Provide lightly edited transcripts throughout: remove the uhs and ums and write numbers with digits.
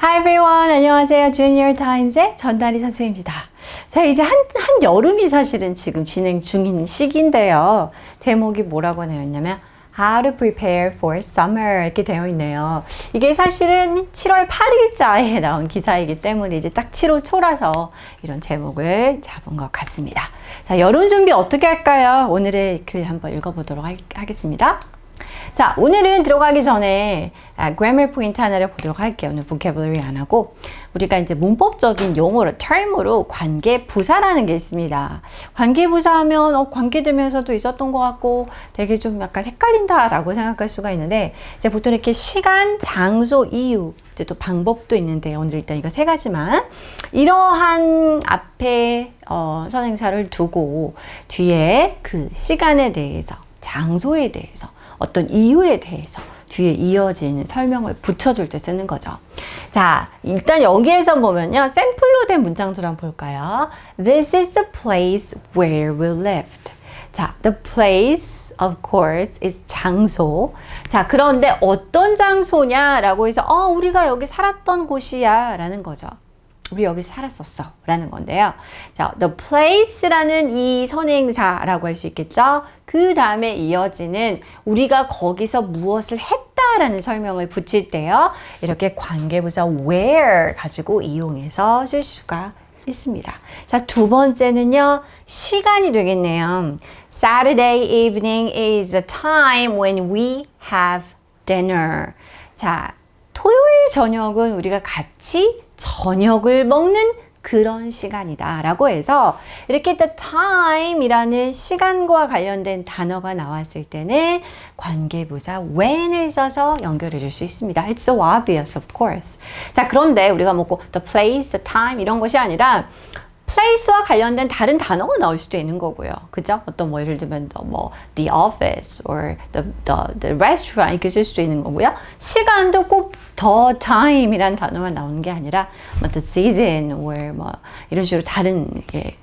Hi everyone. 안녕하세요. Junior Times의 전다리 선생님입니다. 자, 이제 한 여름이 사실은 지금 진행 중인 시기인데요. 제목이 뭐라고 나왔냐면 How to prepare for summer 이렇게 되어 있네요. 이게 사실은 7월 8일자에 나온 기사이기 때문에 이제 딱 7월 초라서 이런 제목을 잡은 것 같습니다. 자, 여름 준비 어떻게 할까요? 오늘의 글 한번 읽어보도록 하겠습니다. 자, 오늘은 들어가기 전에 grammar 포인트 하나를 보도록 할게요. 오늘 vocabulary 안 하고 우리가 이제 문법적인 용어로 term으로 관계부사라는 게 있습니다. 관계부사 하면 관계되면서도 있었던 것 같고 되게 좀 약간 헷갈린다라고 생각할 수가 있는데 이제 보통 이렇게 시간, 장소, 이유 이제 또 방법도 있는데 오늘 일단 이거 세 가지만 이러한 앞에 선행사를 두고 뒤에 그 시간에 대해서 장소에 대해서 어떤 이유에 대해서 뒤에 이어지는 설명을 붙여줄 때 쓰는 거죠. 자, 일단 여기에서 보면요. 샘플로 된 문장들 한번 볼까요? This is the place where we lived. 자, the place, of course, is 장소. 자, 그런데 어떤 장소냐라고 해서 우리가 여기 살았던 곳이야 라는 거죠. 우리 여기 살았었어 라는 건데요. 자, the place라는 이 선행사라고 할 수 있겠죠. 그 다음에 이어지는 우리가 거기서 무엇을 했다라는 설명을 붙일 때요. 이렇게 관계부사 where 가지고 이용해서 쓸 수가 있습니다. 자, 두 번째는요. 시간이 되겠네요. Saturday evening is a time when we have dinner. 자, 토요일 저녁은 우리가 같이 저녁을 먹는 그런 시간이다 라고 해서 이렇게 the time이라는 시간과 관련된 단어가 나왔을 때는 관계부사 when을 써서 연결해 줄 수 있습니다. It's so obvious, of course. 자, 그런데 우리가 먹고 the place, the time 이런 것이 아니라 place와 관련된 다른 단어가 나올 수도 있는 거고요. 그죠? 어떤 예를 들면 the office or the restaurant 이렇게 쓸 수도 있는 거고요. 시간도 꼭 the time이란 단어만 나오는 게 아니라 the season or 이런 식으로 다른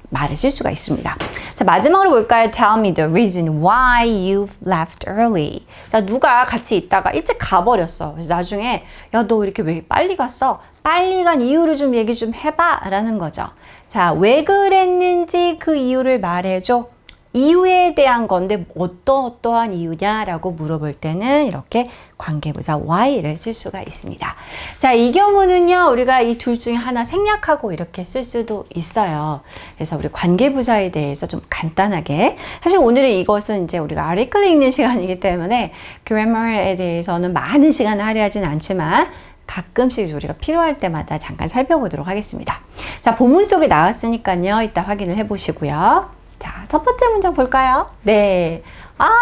말을 쓸 수가 있습니다. 자, 마지막으로 볼까요? Tell me the reason why you left early. 자, 누가 같이 있다가 일찍 가버렸어. 그래서 나중에 야, 너 이렇게 왜 빨리 갔어? 빨리 간 이유를 좀 얘기 좀 해봐 라는 거죠. 자, 왜 그랬는지 그 이유를 말해줘. 이유에 대한 건데 어떠한 이유냐라고 물어볼 때는 이렇게 관계부사 why를 쓸 수가 있습니다. 자, 이 경우는요. 우리가 이 둘 중에 하나 생략하고 이렇게 쓸 수도 있어요. 그래서 우리 관계부사에 대해서 좀 간단하게 사실 오늘은 이것은 이제 우리가 아리클 읽는 시간이기 때문에 그래머에 대해서는 많은 시간을 할애하진 않지만 가끔씩 우리가 필요할 때마다 잠깐 살펴보도록 하겠습니다. 자, 본문 속에 나왔으니까요. 이따 확인을 해보시고요. 자, 첫 번째 문장 볼까요? 네.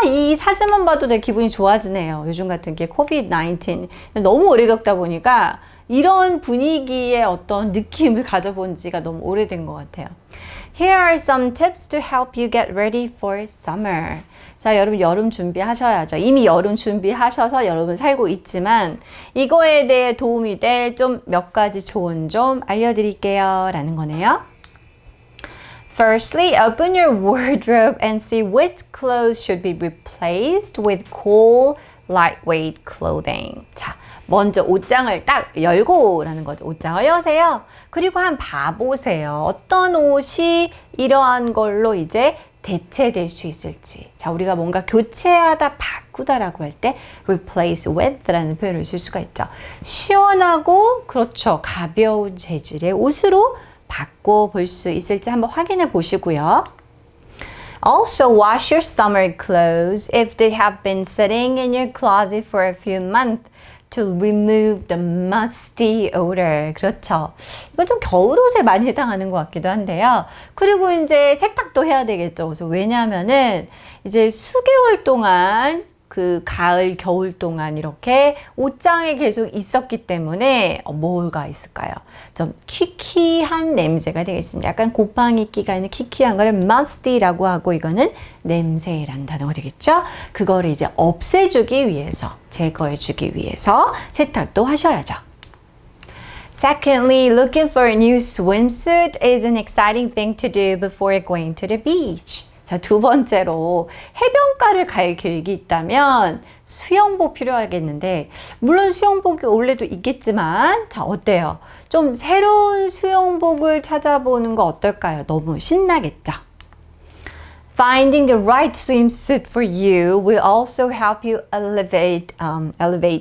이 사진만 봐도 내 기분이 좋아지네요. 요즘 같은 게 COVID-19 너무 오래 겪다 보니까 이런 분위기의 어떤 느낌을 가져본 지가 너무 오래된 것 같아요. Here are some tips to help you get ready for summer. 자, 여러분 여름 준비하셔야죠. 이미 여름 준비하셔서 여러분 살고 있지만 이거에 대해 도움이 될 좀 몇 가지 조언 좀 알려드릴게요 라는 거네요. Firstly, open your wardrobe and see which clothes should be replaced with cool, lightweight clothing. 자, 먼저 옷장을 딱 열고 라는 거죠. 옷장을 여세요. 그리고 한번 봐보세요. 어떤 옷이 이러한 걸로 이제 대체될 수 있을지. 자, 우리가 뭔가 교체하다, 바꾸다라고 할 때 replace with라는 표현을 쓸 수가 있죠. 시원하고 그렇죠. 가벼운 재질의 옷으로 바꿔볼 수 있을지 한번 확인해 보시고요. Also, wash your summer clothes if they have been sitting in your closet for a few months to remove the musty odor. 그렇죠. 이건 좀 겨울옷에 많이 해당하는 것 같기도 한데요. 그리고 이제 세탁도 해야 되겠죠. 그래서 왜냐하면은 이제 수개월 동안 그 가을, 겨울 동안 이렇게 옷장에 계속 있었기 때문에 뭐가 있을까요? 좀 키키한 냄새가 되겠습니다. 약간 곰팡이 끼가 있는 키키한 거를 musty라고 하고 이거는 냄새란 단어가 되겠죠? 그거를 이제 없애주기 위해서, 제거해주기 위해서 세탁도 하셔야죠. Secondly, looking for a new swimsuit is an exciting thing to do before going to the beach. 자, 두 번째로 해변가를 갈 계획이 있다면 수영복 필요하겠는데, 물론 수영복이 원래도 있겠지만, 자, 어때요? 좀 새로운 수영복을 찾아보는 거 어떨까요? 너무 신나겠죠? Finding the right swimsuit for you will also help you elevate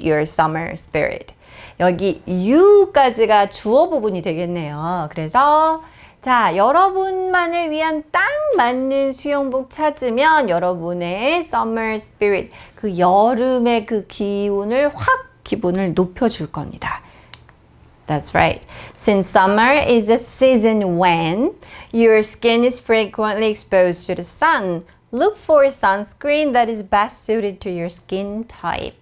your summer spirit. 여기 you까지가 주어 부분이 되겠네요. 그래서 자, 여러분만을 위한 딱 맞는 수영복 찾으면 여러분의 summer spirit, 그 여름의 그 기운을 확 기분을 높여줄 겁니다. That's right. Since summer is a season when your skin is frequently exposed to the sun, look for sunscreen that is best suited to your skin type.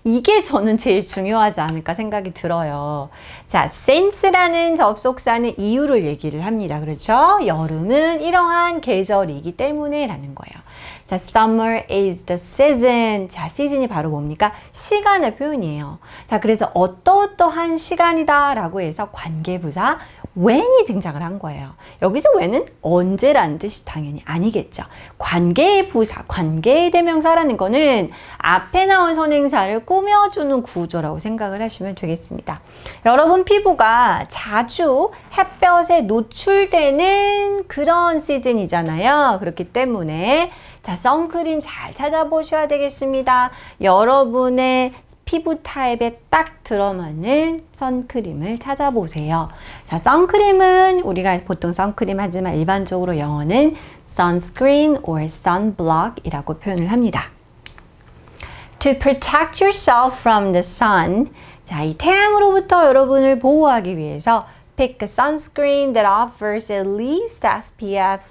이게 저는 제일 중요하지 않을까 생각이 들어요. 자, since라는 접속사는 이유를 얘기를 합니다. 그렇죠? 여름은 이러한 계절이기 때문에 라는 거예요. 자, summer is the season. 자, 시즌이 바로 뭡니까? 시간의 표현이에요. 자, 그래서 어떠어떠한 시간이다 라고 해서 관계부사 when이 등장을 한 거예요. 여기서 when은 언제라는 뜻이 당연히 아니겠죠. 관계의 부사, 관계의 대명사라는 거는 앞에 나온 선행사를 꾸며주는 구조라고 생각을 하시면 되겠습니다. 여러분 피부가 자주 햇볕에 노출되는 그런 시즌이잖아요. 그렇기 때문에 자, 선크림 잘 찾아보셔야 되겠습니다. 여러분의 피부 타입에 딱 들어맞는 선크림을 찾아보세요. 자, 선크림은 우리가 보통 선크림 하지만 일반적으로 영어는 sunscreen or sunblock 이라고 표현을 합니다. To protect yourself from the sun. 자, 이 태양으로부터 여러분을 보호하기 위해서 pick a sunscreen that offers at least SPF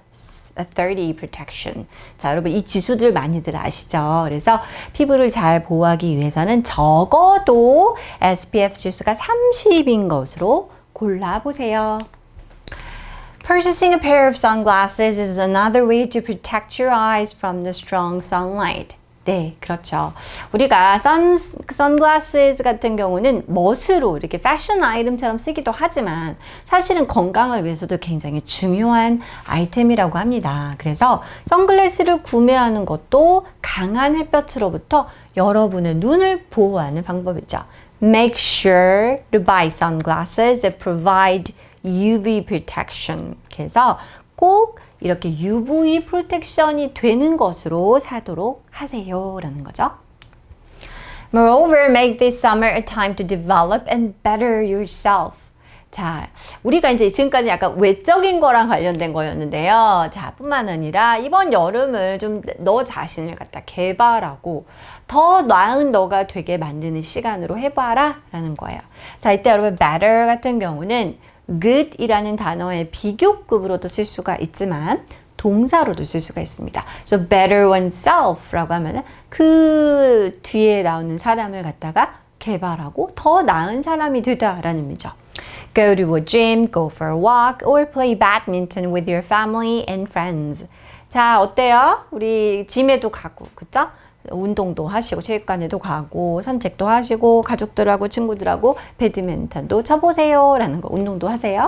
30 protection. 자, 여러분 이 지수들 많이들 아시죠? 그래서 피부를 잘 보호하기 위해서는 적어도 SPF 지수가 30인 것으로 골라보세요. Purchasing a pair of sunglasses is another way to protect your eyes from the strong sunlight. 네, 그렇죠. 우리가 선글라스 같은 경우는 멋으로 이렇게 패션 아이템처럼 쓰기도 하지만 사실은 건강을 위해서도 굉장히 중요한 아이템이라고 합니다. 그래서 선글라스를 구매하는 것도 강한 햇볕으로부터 여러분의 눈을 보호하는 방법이죠. Make sure to buy sunglasses that provide UV protection. 그래서 꼭 이렇게 UV 프로텍션이 되는 것으로 사도록 하세요 라는 거죠. Moreover, make this summer a time to develop and better yourself. 자, 우리가 이제 지금까지 약간 외적인 거랑 관련된 거였는데요. 자, 뿐만 아니라 이번 여름을 좀 너 자신을 갖다 개발하고 더 나은 너가 되게 만드는 시간으로 해봐라 라는 거예요. 자, 이때 여러분 better 같은 경우는 good이라는 단어의 비교급으로도 쓸 수가 있지만 동사로도 쓸 수가 있습니다. So better oneself라고 하면 그 뒤에 나오는 사람을 갖다가 개발하고 더 나은 사람이 되다라는 의미죠. Go to a gym, go for a walk, or play badminton with your family and friends. 자, 어때요? 우리 짐에도 가고, 그쵸? 운동도 하시고 체육관에도 가고 산책도 하시고 가족들하고 친구들하고 배드민턴도 쳐보세요 라는 거. 운동도 하세요.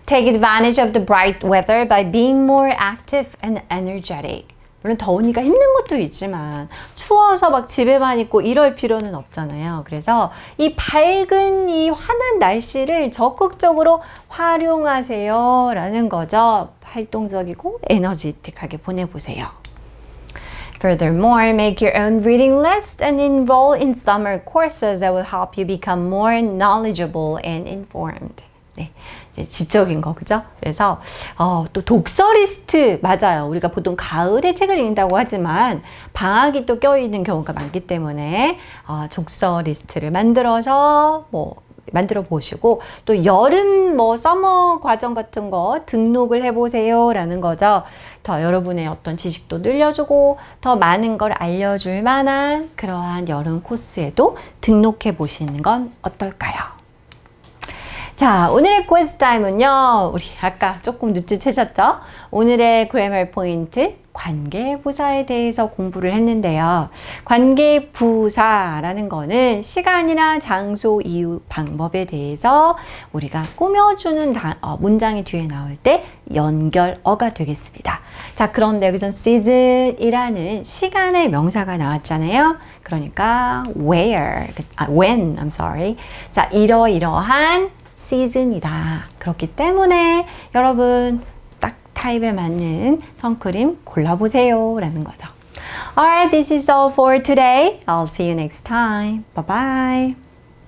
Take advantage of the bright weather by being more active and energetic. 물론 더우니까 힘든 것도 있지만 추워서 막 집에만 있고 이럴 필요는 없잖아요. 그래서 이 밝은 이 환한 날씨를 적극적으로 활용하세요 라는 거죠. 활동적이고 에너지틱하게 보내보세요. Furthermore, make your own reading list and enroll in summer courses that will help you become more knowledgeable and informed. 네, 이제 지적인 거, 그죠? 그래서 또 독서 리스트, 맞아요. 우리가 보통 가을에 책을 읽는다고 하지만 방학이 또 껴있는 경우가 많기 때문에 독서 리스트를 만들어서 만들어 보시고 또 여름 서머 과정 같은 거 등록을 해보세요 라는 거죠. 더 여러분의 어떤 지식도 늘려주고 더 많은 걸 알려줄 만한 그러한 여름 코스에도 등록해 보시는 건 어떨까요? 자, 오늘의 quiz 타임은요. 우리 아까 조금 눈치채셨죠? 오늘의 grammar 포인트 관계부사에 대해서 공부를 했는데요. 관계부사라는 거는 시간이나 장소, 이유, 방법에 대해서 우리가 꾸며주는 문장이 뒤에 나올 때 연결어가 되겠습니다. 자, 그런데 여기선 season이라는 시간의 명사가 나왔잖아요. 그러니까 when, I'm sorry. 자, 이러이러한 season이다. 그렇기 때문에 여러분 딱 타입에 맞는 선크림 골라보세요 라는 거죠. Alright, this is all for today. I'll see you next time. Bye bye.